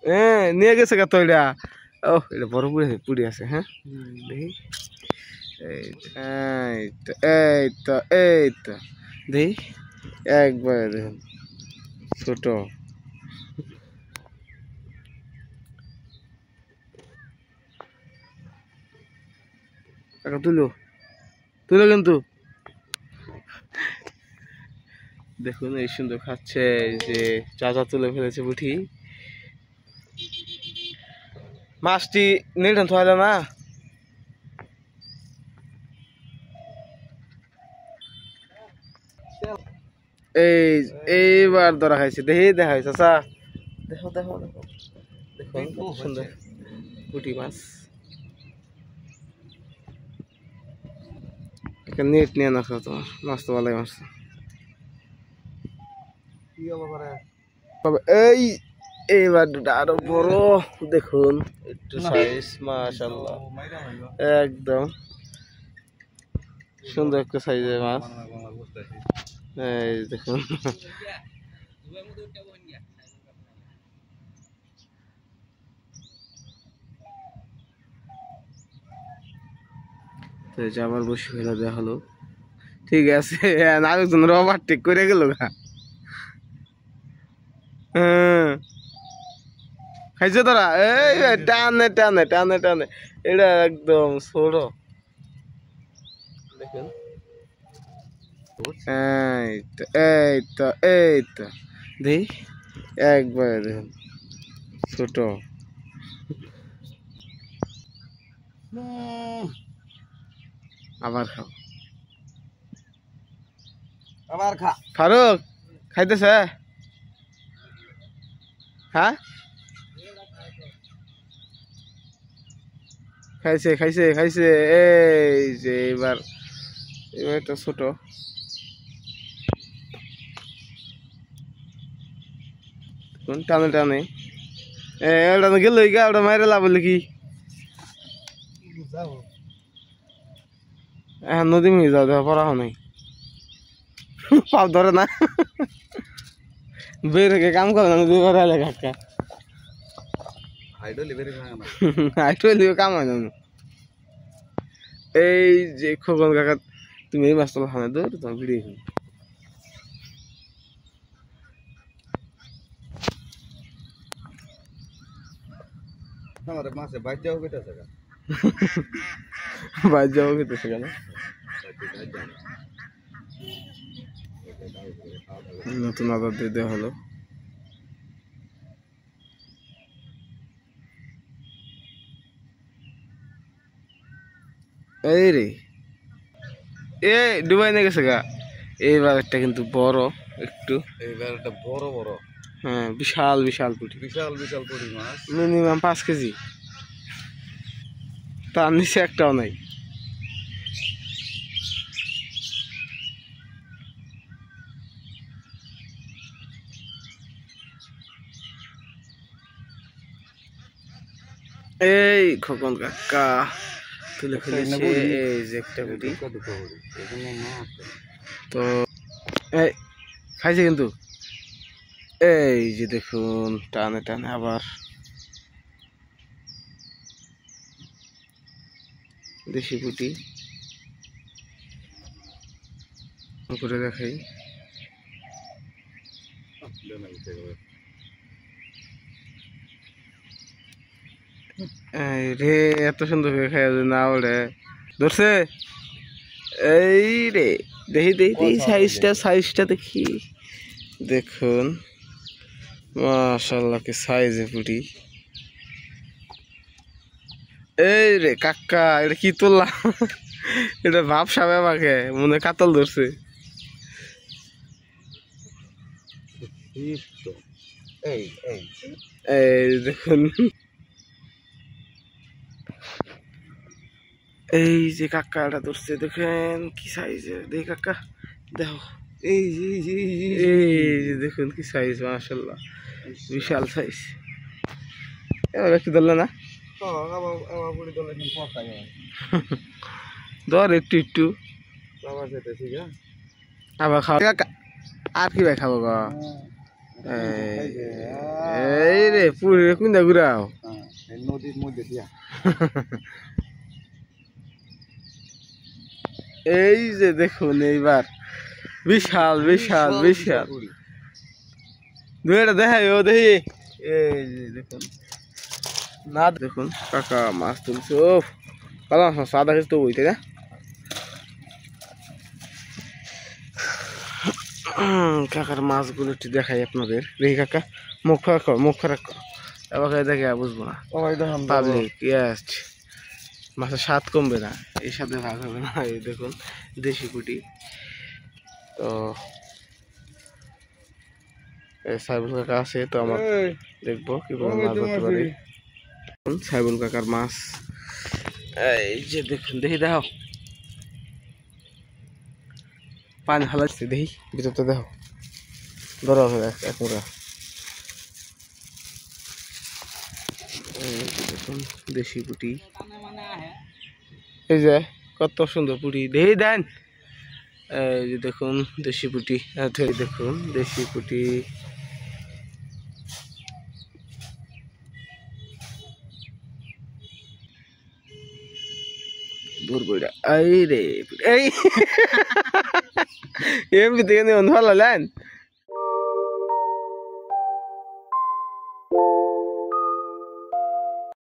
হ্যাঁ নিয়ে গেছে কত এটা। ও এটা বড় পুড়ি আছে। হ্যাঁ দেখি এই তো এই তো এই তো দেখি একবারে দেখুন ছোট। তুলো তুলো কিন্তু দেখুন এই সুন্দর খাচ্ছে। এই যে চাচা তুলে ফেলেছে বুঠি। মাছটি নির্ধান থাকল না। এই এইবার ধরা খাইছে দেখি দেখা হয়েছে চাচা দেখো দেখো দেখো দেখুন কত সুন্দর পুঁটি মাছ। একটা নেট নিয়ে নাও তোমার মাছ তো ভালোই মাছ। এই এইবার আরো বড় দেখুন একটু সাইজ মাশাআল্লাহ একদম সুন্দর একটা সাইজের মাছ। এই দেখুন আবার বসে ফেলে দেওয়া হলো। ঠিক আছে আরেকজন ওভারটেক করে গেল গা। হ্যাঁ খাইছে তোরা এই টানে টানে টানে টানে এটা একদম ছোট দেখুন। এই তো এই তো এই তো দেখি একবারে দেখুন ছোট। আবার খাও আবার খা ফারুক খাইতেছে। হ্যাঁ খাইছে খাইছে খাইছে। এই যে এবার এবার একটা ছোট টানে টানে এটা গেল ওটা মাইরে লাভ হলো কি এখন নদী মিয়ে যাও দেখা পড়া নাই পাপ ধরে না বের হয়ে কাম করে না নদী বেড়ালে কাকা হাইটলি কাম হয় না। এই যে খোকন কাকা তুমি এই মাছটা খানা দৌড় তোমার ভিড়ে মাছে বাইর যাও কেটেছে বাইর যাও কেটেছে কেন নতুন আদর দিয়ে দেওয়া হলো। এই রে এ ডুবাই নিয়ে গেছে গা। এইবার একটা কিন্তু বড় একটু এইবার একটা বড় বড় হ্যাঁ বিশাল বিশাল পুঁটি বিশাল বিশাল পুঁটি মাছ মিনিমাম 5 কেজি তার নিচে একটাও নাই। এই খোকন কাকা তুলে ফেলেছে এই যে একটা পুঁটি। তো এই খাইছে কিন্তু এই যে দেখুন টানে টানে আবার দেশি পুঁটি করে দেখাই। রে এত সুন্দর করে খাই না ওরে ধরছে। এই রে দেখি দেখি দেখি সাইজটা সাইজটা দেখি দেখুন মাশাআল্লাহ কি সাইজে পুঁটি। এই রে কাকা এটা কি তুললা এটা ভাবসা আমাকে মনে কাতল ধরছে। এই দেখুন এই যে কাকা এটা ধরছে দেখেন কি সাইজের দেখি কাকা দেখো এই যে দেখুন কি সাইজ মাশাআল্লাহ বিশাল সাইজ। এবার একটু ধরলে না ধর একটু একটু আবার খাওয়া আর কি ভাই খাবো গা। এই রে পুরি কোনটা ঘুরাও নদীর মধ্যে দিয়া এই যে দেখুন এইবার বিশাল বিশাল বিশাল দুইটা দেখাই ও দেখি এই যে দেখুন না দেখুন কাকা মাছ তুলছে ও কালা মাছ সাদা কিছু তো বইতে না কাকার মাছগুলো একটু দেখাই আপনাদের দেখি কাকা মুখ ফারাক কর মুখ ফারাক কর আমাকে দেখে বুঝবো না পাবলিক ইয়াস মাছের স্বাদ কমবে না এই সাথে ভাগ হবে না এই দেখুন দেশি পুঁটি তো সাইবুল কাকা আছে তো আমার দেখবো কিভাবে মাছ ধরতে পারি সাইবুল কাকার মাছ এই যে দেখুন দেখি দেখো পানি হালাচ্ছে দেখি ভিতরটা দেখো ধরো একটা দেখুন দেশি পুঁটি এই যে কত সুন্দর পুঁটি দেখি দেন এই যে দেখুন দেশি পুঁটি দেখুন দেশি পুঁটি দূর এই রে এই এমনি দেখে ভালো লাগলেন